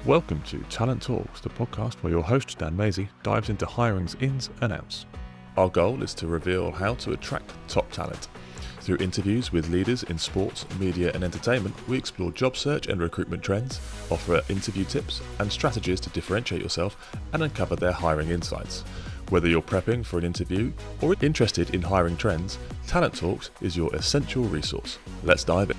Welcome to Talent Talks, the podcast where your host, Dan Maisie, dives into hiring's ins and outs. Our goal is to reveal how to attract top talent. Through interviews with leaders in sports, media and entertainment, we explore job search and recruitment trends, offer interview tips and strategies to differentiate yourself and uncover their hiring insights. Whether you're prepping for an interview or interested in hiring trends, Talent Talks is your essential resource. Let's dive in.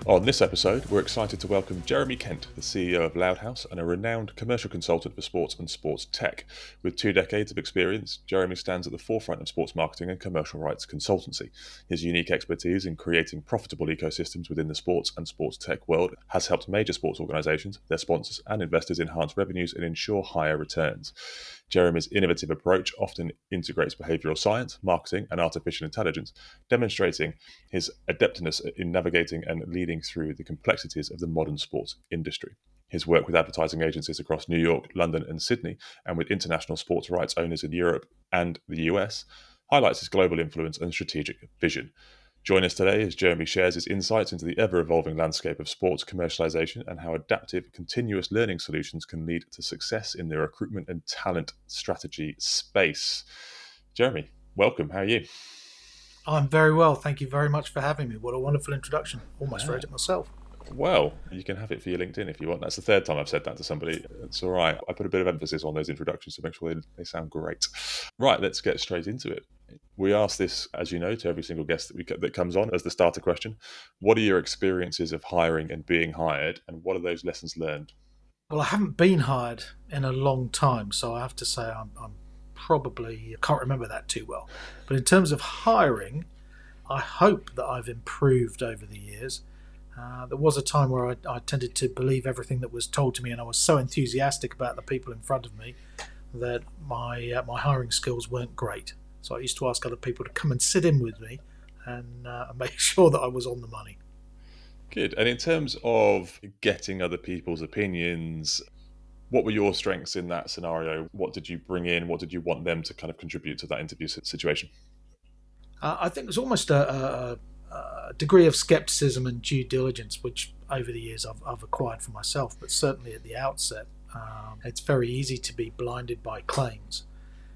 On this episode, we're excited to welcome Jeremy Kent, the CEO of Loudhouse and a renowned commercial consultant for sports and sports tech. With 2 decades of experience, Jeremy stands at the forefront of sports marketing and commercial rights consultancy. His unique expertise in creating profitable ecosystems within the sports and sports tech world has helped major sports organisations, their sponsors and investors enhance revenues and ensure higher returns. Jeremy's innovative approach often integrates behavioural science, marketing and artificial intelligence, demonstrating his adeptness in navigating and leading through the complexities of the modern sports industry. His work with advertising agencies across New York, London and Sydney, and with international sports rights owners in Europe and the US, highlights his global influence and strategic vision. Join us today as Jeremy shares his insights into the ever-evolving landscape of sports commercialisation and how adaptive, continuous learning solutions can lead to success in the recruitment and talent strategy space. Jeremy, welcome. How are you? I'm very well. Thank you very much for having me. What a wonderful introduction. Almost wrote it myself. Well, you can have it for your LinkedIn if you want. That's the third time I've said that to somebody. It's all right. I put a bit of emphasis on those introductions to make sure they sound great. Right, let's get straight into it. We ask this, as you know, to every single guest that comes on as the starter question. What are your experiences of hiring and being hired, and what are those lessons learned? Well, I haven't been hired in a long time, so I have to say I'm probably can't remember that too well. But in terms of hiring, I hope that I've improved over the years. There was a time where I tended to believe everything that was told to me, and I was so enthusiastic about the people in front of me that my hiring skills weren't great. So I used to ask other people to come and sit in with me and make sure that I was on the money. Good. And in terms of getting other people's opinions, what were your strengths in that scenario? What did you bring in? What did you want them to kind of contribute to that interview situation? I think there's almost a degree of skepticism and due diligence, which over the years I've acquired for myself, but certainly at the outset, it's very easy to be blinded by claims.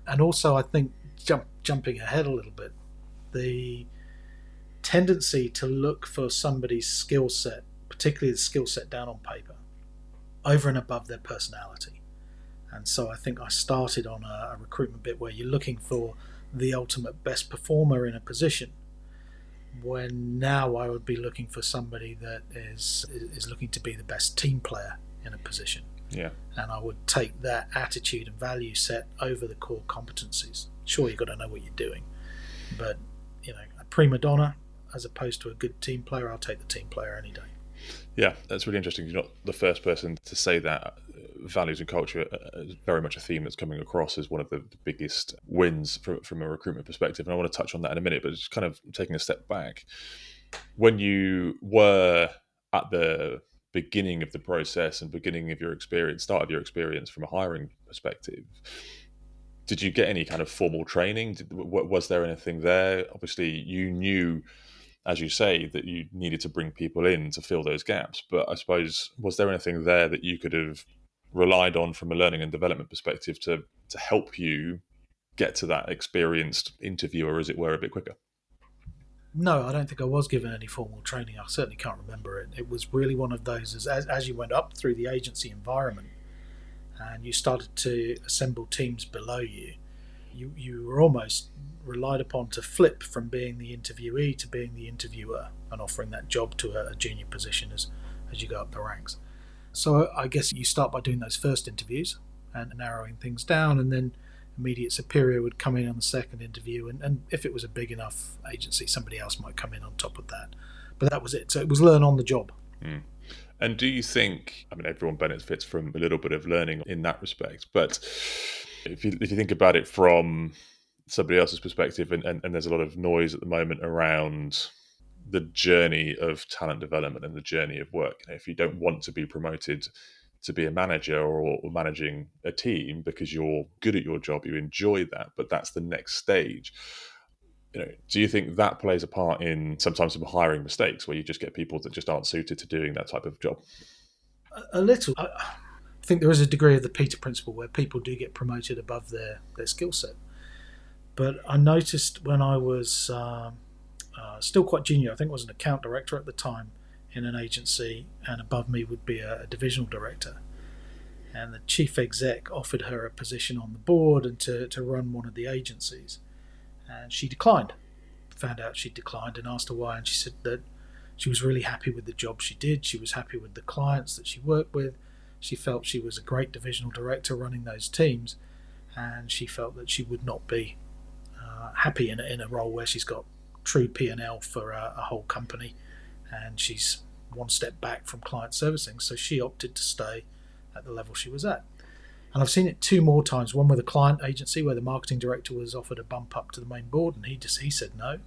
And also, I think, jumping ahead a little bit, the tendency to look for somebody's skill set, particularly the skill set down on paper, over and above their personality. And so I think I started on a recruitment bit where you're looking for the ultimate best performer in a position, when now I would be looking for somebody that is looking to be the best team player in a position. Yeah. And I would take that attitude and value set over the core competencies. Sure, you've got to know what you're doing, but a prima donna as opposed to a good team player, I'll take the team player any day. Yeah, that's really interesting. You're not the first person to say that. Values and culture is very much a theme that's coming across as one of the biggest wins from a recruitment perspective. And I want to touch on that in a minute, but just kind of taking a step back. When you were at the beginning of the process and beginning of your experience, start of your experience from a hiring perspective, did you get any kind of formal training? Was there anything there? Obviously, you knew, as you say, that you needed to bring people in to fill those gaps. But I suppose, was there anything there that you could have relied on from a learning and development perspective to help you get to that experienced interviewer, as it were, a bit quicker? No, I don't think I was given any formal training. I certainly can't remember it. It was really one of those, as you went up through the agency environment and you started to assemble teams below you, you were almost relied upon to flip from being the interviewee to being the interviewer and offering that job to a junior position as you go up the ranks. So I guess you start by doing those first interviews and narrowing things down, and then immediate superior would come in on the second interview, and if it was a big enough agency, somebody else might come in on top of that. But that was it. So it was learn on the job. Mm. And do you think, everyone benefits from a little bit of learning in that respect, but if you think about it from somebody else's perspective, and there's a lot of noise at the moment around the journey of talent development and the journey of work. If you don't want to be promoted to be a manager or managing a team because you're good at your job, you enjoy that, but that's the next stage. Do you think that plays a part in sometimes some hiring mistakes where you just get people that just aren't suited to doing that type of job? A little. I think there is a degree of the Peter Principle where people do get promoted above their skill set. But I noticed when I was still quite junior, I think I was an account director at the time in an agency, and above me would be a divisional director. And the chief exec offered her a position on the board and to run one of the agencies. And she declined. Found out she declined and asked her why, and she said that she was really happy with the job she did. She was happy with the clients that she worked with. She felt she was a great divisional director running those teams, and she felt that she would not be happy in a role where she's got true P&L for a whole company, and she's one step back from client servicing. So she opted to stay at the level she was at. And I've seen it two more times. One with a client agency where the marketing director was offered a bump up to the main board, and he said no.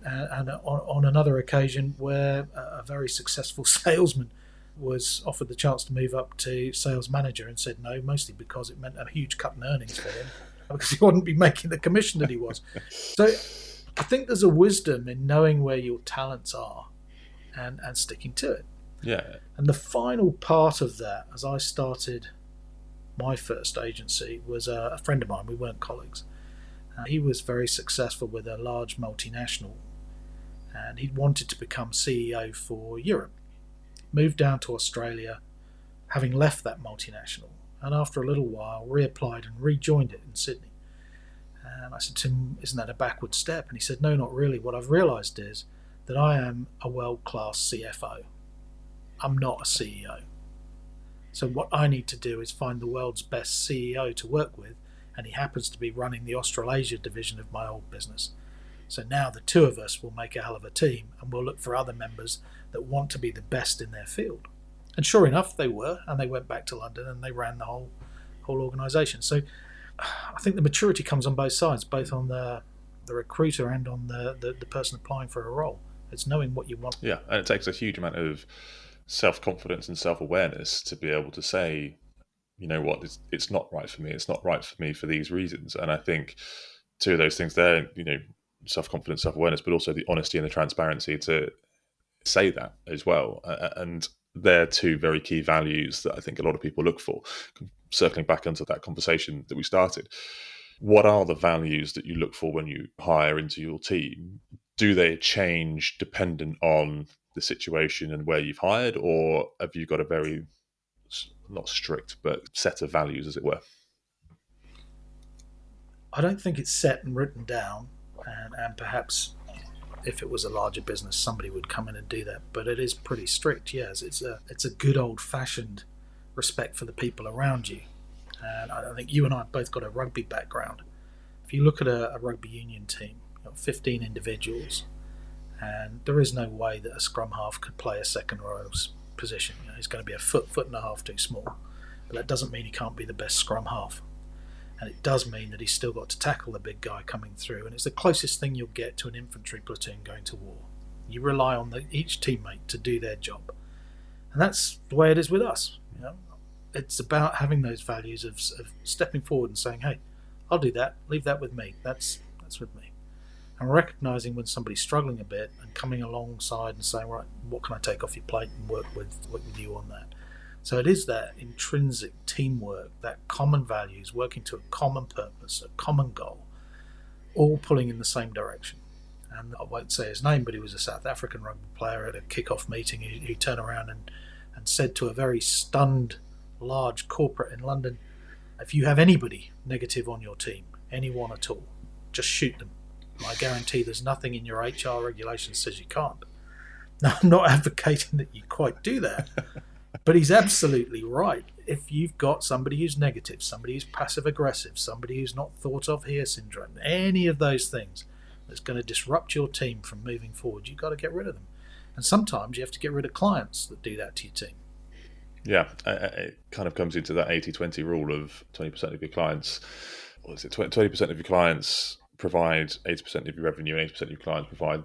And on another occasion where a very successful salesman was offered the chance to move up to sales manager and said no, mostly because it meant a huge cut in earnings for him, because he wouldn't be making the commission that he was. So I think there's a wisdom in knowing where your talents are and sticking to it. Yeah. And the final part of that, as I started my first agency, was a friend of mine. We weren't colleagues. He was very successful with a large multinational, and he wanted to become CEO for Europe. Moved down to Australia, having left that multinational, and after a little while reapplied and rejoined it in Sydney. And I said to him, isn't that a backward step? And he said, no, not really. What I've realised is that I am a world-class CFO. I'm not a CEO. So what I need to do is find the world's best CEO to work with, and he happens to be running the Australasia division of my old business. So now the two of us will make a hell of a team, and we'll look for other members that want to be the best in their field. And sure enough, they were, and they went back to London and they ran the whole organisation. So I think the maturity comes on both sides, both on the recruiter and on the person applying for a role. It's knowing what you want. Yeah, and it takes a huge amount of self-confidence and self-awareness to be able to say, you know what, it's not right for me. It's not right for me for these reasons. And I think two of those things there, you know, self-confidence, self-awareness, but also the honesty and the transparency to say that as well. And they're two very key values that I think a lot of people look for. Circling back into that conversation that we started, what are the values that you look for when you hire into your team? Do they change dependent on the situation and where you've hired, or have you got a very, not strict, but set of values, as it were? I don't think it's set and written down, and perhaps if it was a larger business, somebody would come in and do that. But it is pretty strict, yes. It's a good old-fashioned respect for the people around you. And I think you and I have both got a rugby background. If you look at a rugby union team, you've got 15 individuals, and there is no way that a scrum half could play a second row position. You know, he's going to be a foot and a half too small. But that doesn't mean he can't be the best scrum half. And it does mean that he's still got to tackle the big guy coming through. And it's the closest thing you'll get to an infantry platoon going to war. You rely on each teammate to do their job. And that's the way it is with us. You know, it's about having those values of stepping forward and saying, hey, I'll do that. Leave that with me. That's with me. And recognising when somebody's struggling a bit and coming alongside and saying, right, what can I take off your plate and work with you on that. So it is that intrinsic teamwork, that common values, working to a common purpose, a common goal, all pulling in the same direction. And I won't say his name, but he was a South African rugby player at a kick-off meeting who turned around and said to a very stunned, large corporate in London, if you have anybody negative on your team, anyone at all, just shoot them. I guarantee there's nothing in your HR regulations says you can't. Now, I'm not advocating that you quite do that. But he's absolutely right. If you've got somebody who's negative, somebody who's passive-aggressive, somebody who's not thought of here syndrome, any of those things that's going to disrupt your team from moving forward, you've got to get rid of them. And sometimes you have to get rid of clients that do that to your team. Yeah, it kind of comes into that 80-20 rule of 20% of your clients, what is it, 20% of your clients provide 80% of your revenue, and 80% of your clients provide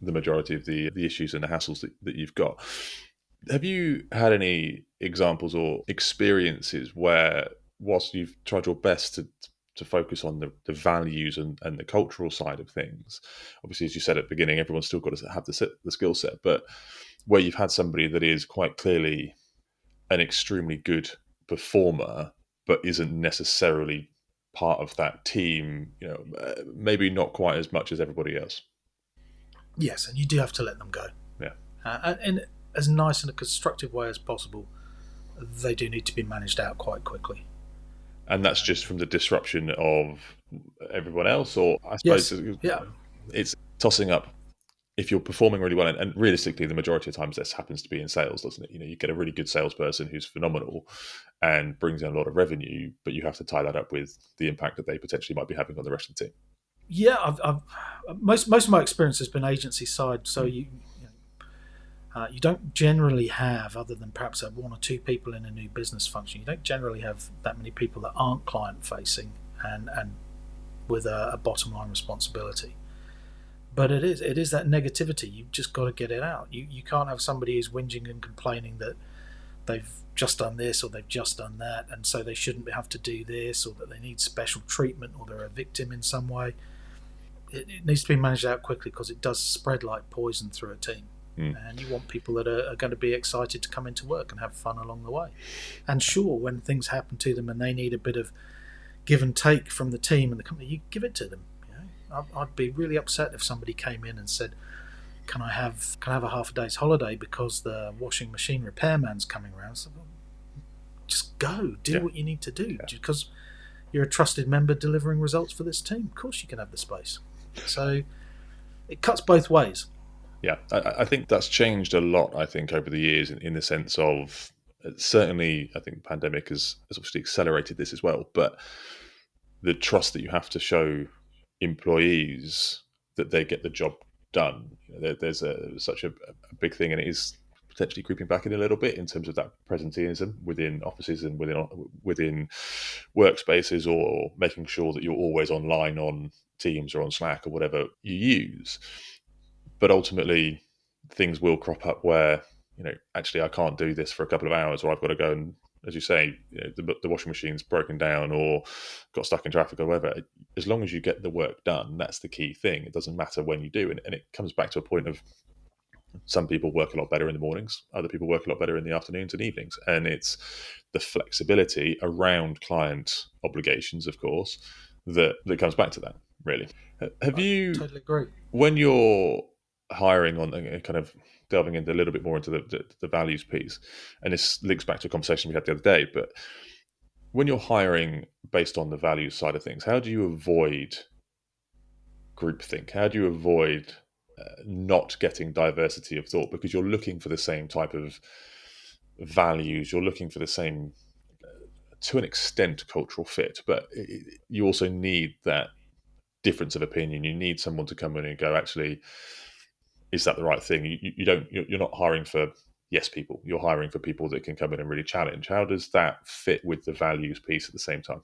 the majority of the issues and the hassles that you've got. Have you had any examples or experiences where, whilst you've tried your best to focus on the values and the cultural side of things, obviously, as you said at the beginning, everyone's still got to have the skill set, but where you've had somebody that is quite clearly an extremely good performer, but isn't necessarily part of that team, maybe not quite as much as everybody else. Yes, and you do have to let them go. Yeah. And in as nice and a constructive way as possible, they do need to be managed out quite quickly. And that's just from the disruption of everyone else, or I suppose it's tossing up. If you're performing really well, and realistically, the majority of times this happens to be in sales, doesn't it? You get a really good salesperson who's phenomenal and brings in a lot of revenue, but you have to tie that up with the impact that they potentially might be having on the rest of the team. Yeah, most of my experience has been agency side, so you don't generally have, other than perhaps one or two people in a new business function, you don't generally have that many people that aren't client facing and with a bottom line responsibility. But it is that negativity. You've just got to get it out. You can't have somebody who's whinging and complaining that they've just done this or they've just done that, and so they shouldn't have to do this, or that they need special treatment, or they're a victim in some way. It needs to be managed out quickly, because it does spread like poison through a team. And you want people that are going to be excited to come into work and have fun along the way. And sure, when things happen to them and they need a bit of give and take from the team and the company, you give it to them. I'd be really upset if somebody came in and said, "Can I have a half a day's holiday because the washing machine repairman's coming around?" So, just go, do what you need to do, because you're a trusted member delivering results for this team. Of course, you can have the space. So it cuts both ways. Yeah, I think that's changed a lot. I think over the years, in the sense of, certainly, I think the pandemic has obviously accelerated this as well. But the trust that you have to show employees that they get the job done, there's such a big thing, and it is potentially creeping back in a little bit in terms of that presenteeism within offices and within workspaces, or making sure that you're always online on Teams or on Slack or whatever you use. But ultimately, things will crop up where, actually I can't do this for a couple of hours, or I've got to go and, as you say, the washing machine's broken down or got stuck in traffic or whatever. As long as you get the work done, that's the key thing. It doesn't matter when you do. And it comes back to a point of, some people work a lot better in the mornings, other people work a lot better in the afternoons and evenings. And it's the flexibility around client obligations, of course, that comes back to that, really. Have you... Totally agree. When you're hiring on, kind of delving into a little bit more into the values piece, and this links back to a conversation we had the other day, but when you're hiring based on the values side of things, how do you avoid groupthink? How do you avoid not getting diversity of thought? Because you're looking for the same type of values, you're looking for the same, to an extent, cultural fit, but you also need that difference of opinion. You need someone to come in and go, actually, is that the right thing? You're not hiring for yes people. You're hiring for people that can come in and really challenge. How does that fit with the values piece at the same time?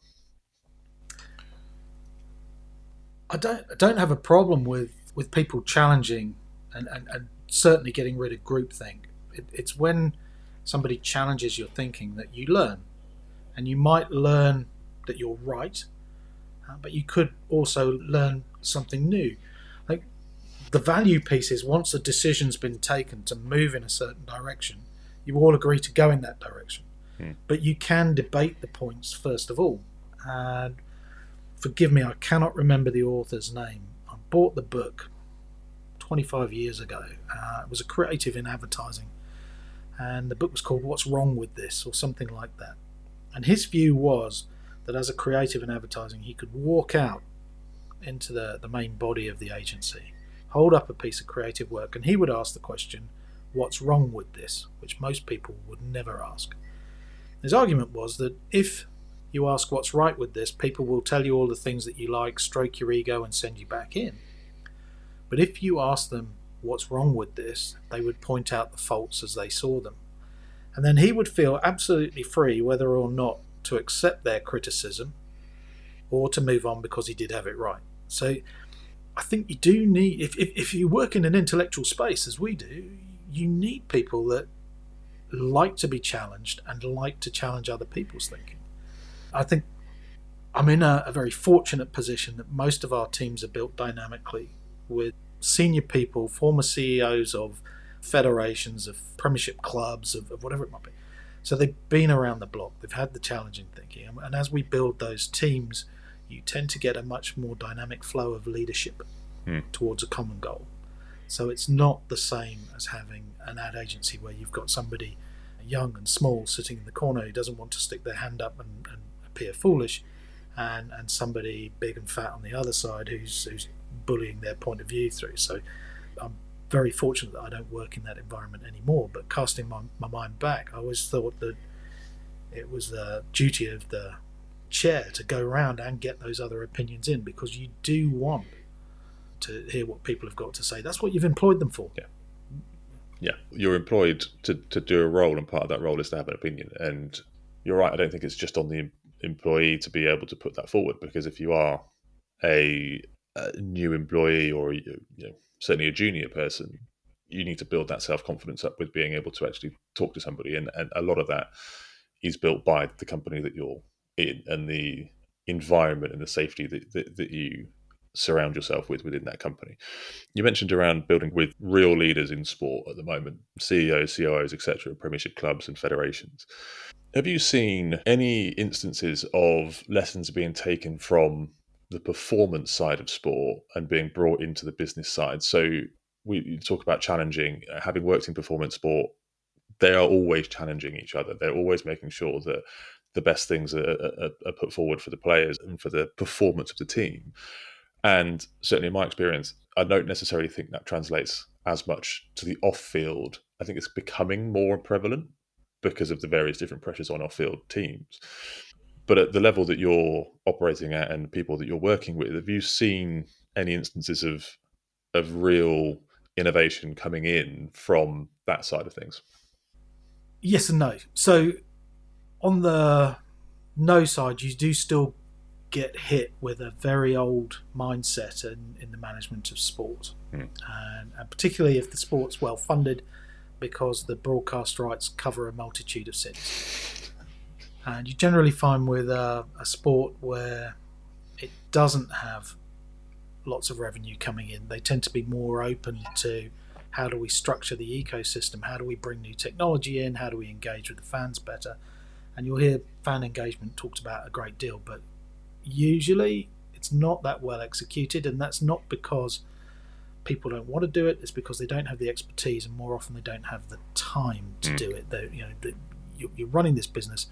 I don't have a problem with people challenging and certainly getting rid of groupthink. It's when somebody challenges your thinking that you learn, and you might learn that you're right, but you could also learn something new. Like, the value piece is, once a decision's been taken to move in a certain direction, you all agree to go in that direction. But you can debate the points first of all. And forgive me, I cannot remember the author's name. I bought the book 25 years ago. It was a creative in advertising, and the book was called What's Wrong with This, or something like that. And his view was that as a creative in advertising, he could walk out into the main body of the agency, hold up a piece of creative work, and he would ask the question, what's wrong with this? Which most people would never ask. His argument was that if you ask what's right with this, people will tell you all the things that you like, stroke your ego, and send you back in. But if you ask them what's wrong with this, they would point out the faults as they saw them. And then he would feel absolutely free whether or not to accept their criticism or to move on because he did have it right. So I think you do need, if you work in an intellectual space as we do, you need people that like to be challenged and like to challenge other people's thinking. I think I'm in a very fortunate position that most of our teams are built dynamically with senior people, former CEOs of federations, of premiership clubs, of whatever it might be, So they've been around the block, they've had the challenging thinking, and as we build those teams, you tend to get a much more dynamic flow of leadership towards a common goal. So it's not the same as having an ad agency where you've got somebody young and small sitting in the corner who doesn't want to stick their hand up and appear foolish, and somebody big and fat on the other side who's bullying their point of view through. So I'm very fortunate that I don't work in that environment anymore, but casting my mind back, I always thought that it was the duty of the chair to go around and get those other opinions in, because you do want to hear what people have got to say. That's what you've employed them for. Yeah, you're employed to do a role, and part of that role is to have an opinion. And you're right, I don't think it's just on the employee to be able to put that forward, because if you are a new employee, or certainly a junior person, you need to build that self-confidence up with being able to actually talk to somebody, and a lot of that is built by the company that you're in and the environment and the safety that you surround yourself with within that company. You mentioned around building with real leaders in sport at the moment, CEOs, COOs, etc., premiership clubs and federations. Have you seen any instances of lessons being taken from the performance side of sport and being brought into the business side? So we talk about challenging, having worked in performance sport, they are always challenging each other. They're always making sure that the best things are put forward for the players and for the performance of the team. And certainly in my experience, I don't necessarily think that translates as much to the off-field. I think it's becoming more prevalent because of the various different pressures on off-field teams. But at the level that you're operating at and the people that you're working with, have you seen any instances of real innovation coming in from that side of things? Yes and no. So on the no side, you do still get hit with a very old mindset in the management of sport, and particularly if the sport's well funded, because the broadcast rights cover a multitude of sins. And you generally find with a sport where it doesn't have lots of revenue coming in, they tend to be more open to how do we structure the ecosystem, how do we bring new technology in, how do we engage with the fans better. And you'll hear fan engagement talked about a great deal, but usually it's not that well executed, and that's not because people don't want to do it, it's because they don't have the expertise, and more often they don't have the time to do it. You're running this business,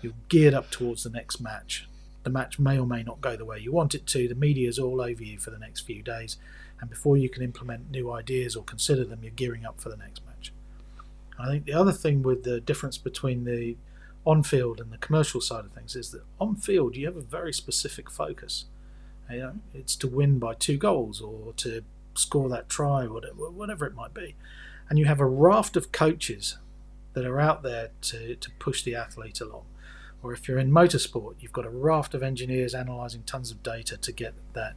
you're geared up towards the next match. The match may or may not go the way you want it to, the media's all over you for the next few days, and before you can implement new ideas or consider them, you're gearing up for the next match. I think the other thing with the difference between the on-field and the commercial side of things is that on-field you have a very specific focus. It's to win by 2 goals or to score that try, whatever it might be. And you have a raft of coaches that are out there to push the athlete along. Or if you're in motorsport, you've got a raft of engineers analysing tons of data to get that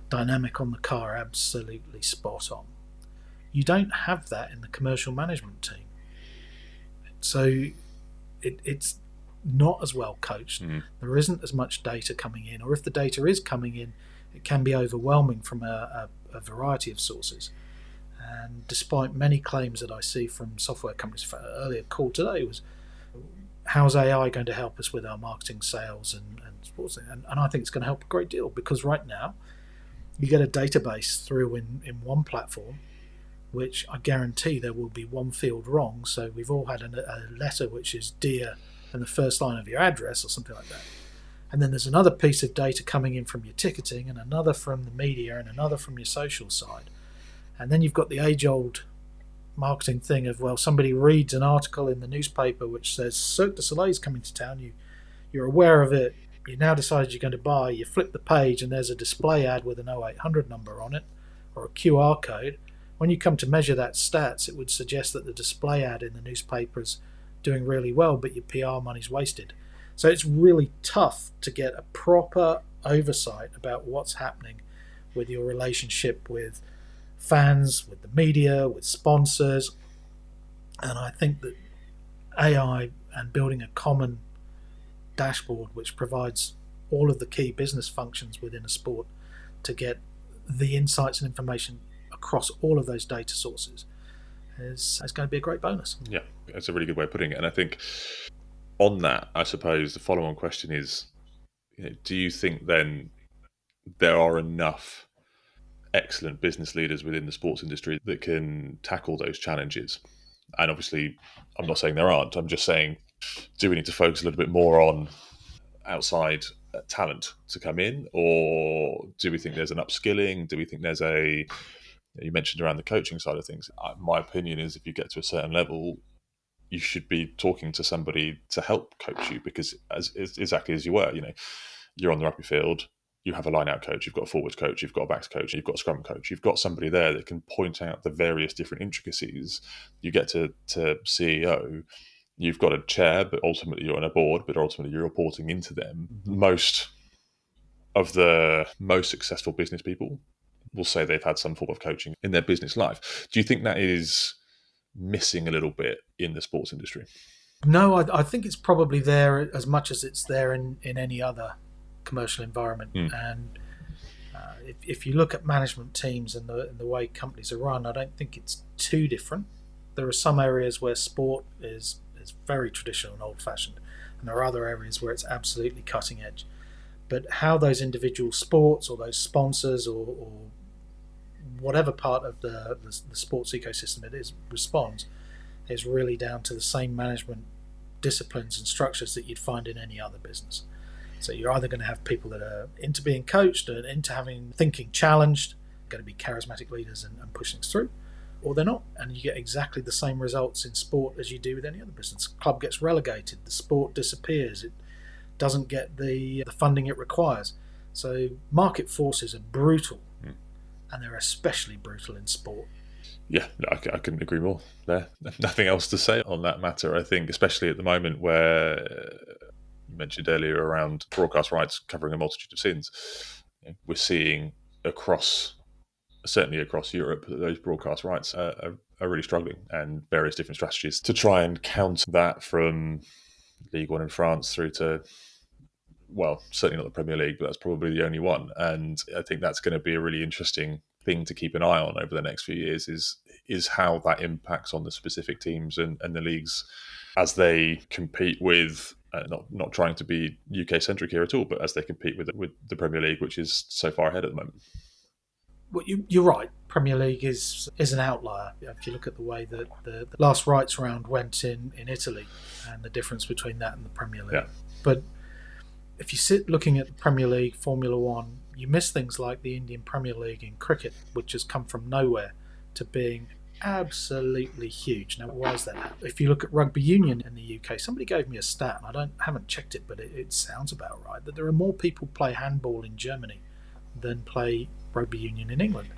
dynamic on the car absolutely spot on. You don't have that in the commercial management team. So it's not as well coached. There isn't as much data coming in, or if the data is coming in, it can be overwhelming from a variety of sources. And despite many claims that I see from software companies, for an earlier call today was, how's AI going to help us with our marketing, sales and sports? And I think it's going to help a great deal, because right now you get a database through in one platform, which I guarantee there will be one field wrong. So we've all had a letter which is dear and the first line of your address or something like that. And then there's another piece of data coming in from your ticketing, and another from the media, and another from your social side. And then you've got the age-old marketing thing of, well, somebody reads an article in the newspaper which says Cirque du Soleil is coming to town. You're aware of it. You now decided you're going to buy. You flip the page and there's a display ad with an 0800 number on it, or a QR code. When you come to measure that stats, it would suggest that the display ad in the newspaper is doing really well, but your PR money's wasted. So it's really tough to get a proper oversight about what's happening with your relationship with fans, with the media, with sponsors. And I think that AI and building a common dashboard which provides all of the key business functions within a sport to get the insights and information across all of those data sources is going to be a great bonus. Yeah, that's a really good way of putting it. And I think on that, I suppose the follow-on question is, do you think then there are enough excellent business leaders within the sports industry that can tackle those challenges? And obviously, I'm not saying there aren't. I'm just saying, do we need to focus a little bit more on outside talent to come in, or do we think there's an upskilling? Do we think there's you mentioned around the coaching side of things. My opinion is if you get to a certain level, you should be talking to somebody to help coach you, because exactly as you were, you're on the rugby field, you have a line-out coach, you've got a forwards coach, you've got a backs coach, you've got a scrum coach, you've got somebody there that can point out the various different intricacies. You get to CEO, you've got a chair, but ultimately you're on a board, but ultimately you're reporting into them. Most of the most successful business people will say they've had some form of coaching in their business life. Do you think that is missing a little bit in the sports industry? No, I think it's probably there as much as it's there in any other commercial environment. And if you look at management teams and the way companies are run, I don't think it's too different. There are some areas where sport is very traditional and old-fashioned, and there are other areas where it's absolutely cutting edge. But how those individual sports or those sponsors or whatever part of the sports ecosystem it is responds is really down to the same management disciplines and structures that you'd find in any other business. So you're either going to have people that are into being coached and into having thinking challenged, going to be charismatic leaders and push things through, or they're not. And you get exactly the same results in sport as you do with any other business. The club gets relegated, the sport disappears, it doesn't get the funding it requires. So market forces are brutal, and they're especially brutal in sport. Yeah, I couldn't agree more there. Nothing else to say on that matter. I think especially at the moment where you mentioned earlier around broadcast rights covering a multitude of sins, we're seeing certainly across Europe, that those broadcast rights are really struggling, and various different strategies to try and counter that, from League One in France through to, well, certainly not the Premier League, but that's probably the only one. And I think that's going to be a really interesting thing to keep an eye on over the next few years, is how that impacts on the specific teams and the leagues as they compete with, not trying to be UK centric here at all, but as they compete with the Premier League, which is so far ahead at the moment. Well, you're right. Premier League is an outlier. If you look at the way that the last rights round went in Italy, and the difference between that and the Premier League. Yeah. But if you sit looking at the Premier League, Formula One, you miss things like the Indian Premier League in cricket, which has come from nowhere to being absolutely huge. Now, why is that? If you look at rugby union in the UK, somebody gave me a stat, and I haven't checked it, but it sounds about right, that there are more people play handball in Germany than play rugby union in England.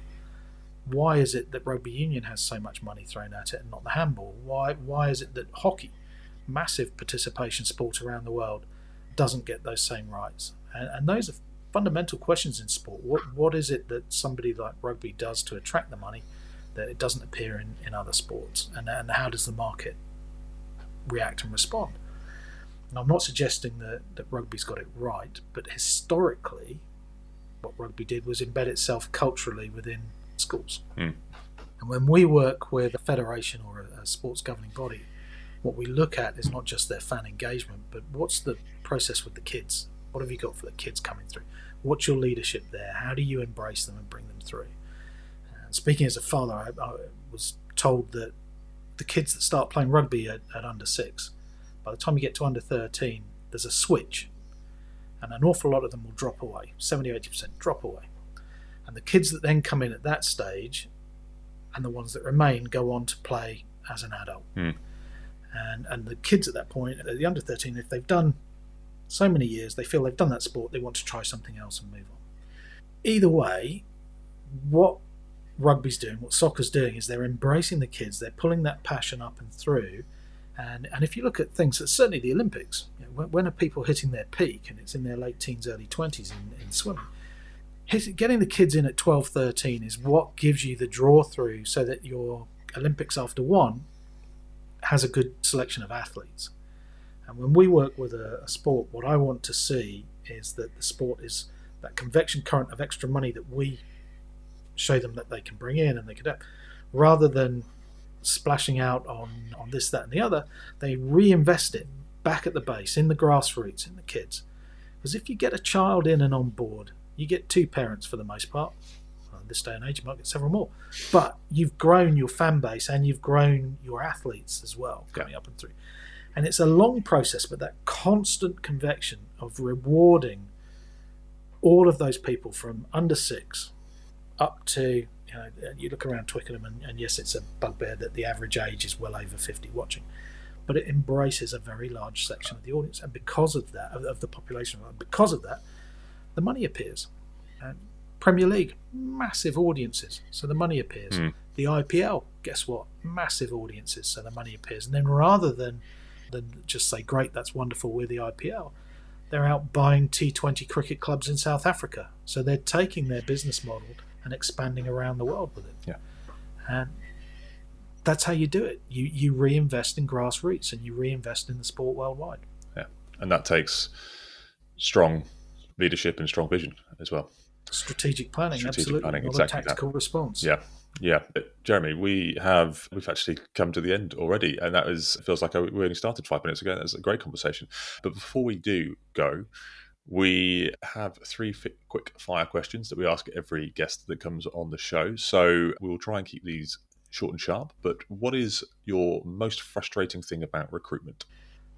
Why is it that rugby union has so much money thrown at it and not the handball? Why is it that hockey, massive participation sport around the world, doesn't get those same rights? And those are fundamental questions in sport. What is it that somebody like rugby does to attract the money that it doesn't appear in other sports? And how does the market react and respond? And I'm not suggesting that rugby's got it right, but historically, what rugby did was embed itself culturally within schools. And when we work with a federation or a sports governing body, what we look at is not just their fan engagement, but what's the process with the kids? What have you got for the kids coming through? What's your leadership there? How do you embrace them and bring them through? And speaking as a father, I was told that the kids that start playing rugby at under 6, by the time you get to under 13, there's a switch, and an awful lot of them will drop away. 70-80% drop away. And the kids that then come in at that stage, and the ones that remain, go on to play as an adult. And the kids at that point, at the under 13, if they've done so many years, they feel they've done that sport, they want to try something else and move on. Either way, what rugby's doing, what soccer's doing, is they're embracing the kids, they're pulling that passion up and through. And if you look at things, certainly the Olympics, when are people hitting their peak? And it's in their late teens, early 20s in swimming. Getting the kids in at 12, 13 is what gives you the draw through, so that your Olympics after one has a good selection of athletes. And when we work with a sport, what I want to see is that the sport is that convection current of extra money that we show them that they can bring in and they can have, rather than splashing out on this, that, and the other. They reinvest it back at the base, in the grassroots, in the kids. Because if you get a child in and on board, you get 2 parents for the most part. Well, in this day and age, you might get several more. But you've grown your fan base and you've grown your athletes as well, coming up and through. And it's a long process, but that constant convection of rewarding all of those people from under 6 up to, you look around Twickenham, and yes, it's a bugbear that the average age is well over 50 watching, but it embraces a very large section of the audience. And because of that, of the population, because of that, the money appears. And Premier League, massive audiences, so the money appears. The IPL, guess what? Massive audiences, so the money appears. And then rather than just say, great, that's wonderful, we're the IPL, they're out buying T20 cricket clubs in South Africa. So they're taking their business model and expanding around the world with it. Yeah. And that's how you do it. You reinvest in grassroots and you reinvest in the sport worldwide. Yeah. And that takes strong leadership and strong vision as well. Strategic planning, absolutely. Planning, not exactly a tactical response. Yeah. Jeremy, we've actually come to the end already, and feels like we only started 5 minutes ago. That's a great conversation. But before we do go, we have 3 quick fire questions that we ask every guest that comes on the show. So we will try and keep these short and sharp. But what is your most frustrating thing about recruitment?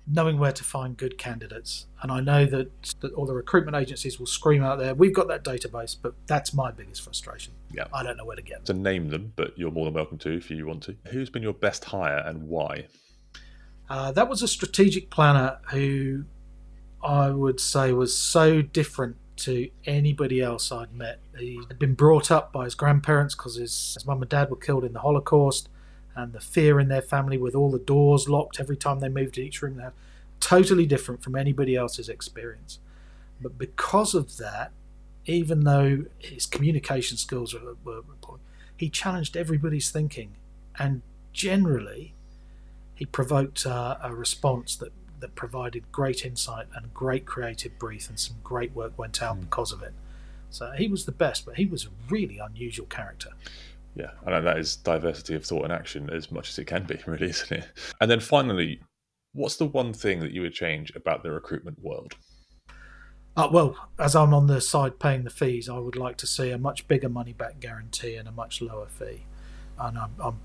Knowing where to find good candidates. And I know that all the recruitment agencies will scream out there, we've got that database, but that's my biggest frustration. Yeah. I don't know where to get To them. name them, but you're more than welcome to if you want to. Who's been your best hire and why? That was a strategic planner who I would say was so different to anybody else I'd met. He had been brought up by his grandparents because his mum and dad were killed in the Holocaust, and the fear in their family with all the doors locked every time they moved to each room. They're totally different from anybody else's experience. But because of that, even though his communication skills were he challenged everybody's thinking, and generally he provoked a response that provided great insight and great creative brief, and some great work went out because of it. So he was the best, but he was a really unusual character. Yeah, I know that is diversity of thought and action as much as it can be, really, isn't it? And then finally, what's the one thing that you would change about the recruitment world? Well, as I'm on the side paying the fees, I would like to see a much bigger money-back guarantee and a much lower fee. And I'm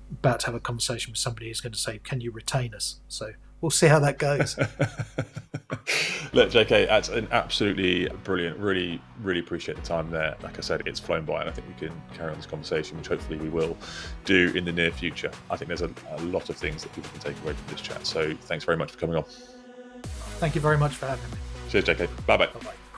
about to have a conversation with somebody who's going to say, can you retain us? So we'll see how that goes. Look, JK, that's an absolutely brilliant, really, really appreciate the time there. Like I said, it's flown by, and I think we can carry on this conversation, which hopefully we will do in the near future. I think there's a lot of things that people can take away from this chat. So thanks very much for coming on. Thank you very much for having me. Cheers, JK. Bye-bye. Bye-bye.